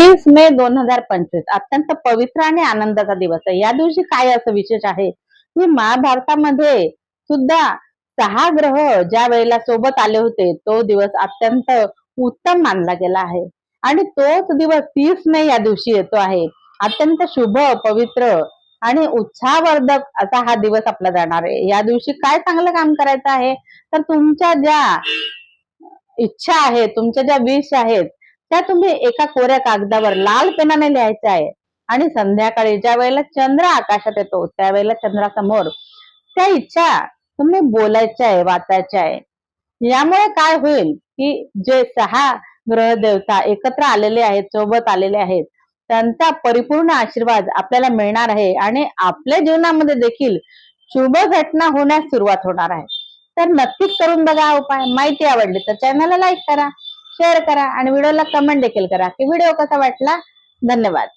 30 मे 2025 अत्यंत पवित्र आणि आनंदाचा दिवस आहे. या दिवशी काय असं विशेष आहे की महाभारतामध्ये सुद्धा 6 ग्रह ज्या वेळेला सोबत आले होते तो दिवस अत्यंत उत्तम मानला गेला आहे. आणि तोच दिवस 30 मे या दिवशी येतो आहे. अत्यंत शुभ, पवित्र आणि उत्साहवर्धक असा हा दिवस आपला जाणार आहे. या दिवशी काय चांगलं काम करायचं आहे, तर तुमच्या ज्या इच्छा आहेत, तुमच्या ज्या विश आहेत, त्या तुम्ही एका कोऱ्या कागदावर लाल पेनाने लिहायच्या आहे. आणि संध्याकाळी ज्या वेळेला चंद्र आकाशात येतो त्यावेळेला चंद्रासमोर त्या इच्छा तुम्ही बोलायच्या आहे, वाचायच्या आहे. यामुळे काय होईल की जे 6 ग्रह देवता एकत्र आलेले आहेत, सोबत आलेले आहेत, त्यांचा परिपूर्ण आशीर्वाद आपल्याला मिळणार आहे आणि आपल्या जीवनामध्ये देखील शुभ घटना होण्यास सुरुवात होणार आहे. तर नक्कीच करून बघा हा उपाय. माहिती आवडली तर चॅनलला लाईक करा, शेअर करा आणि व्हिडिओला कमेंट देखील करा की व्हिडिओ कसा वाटला. धन्यवाद.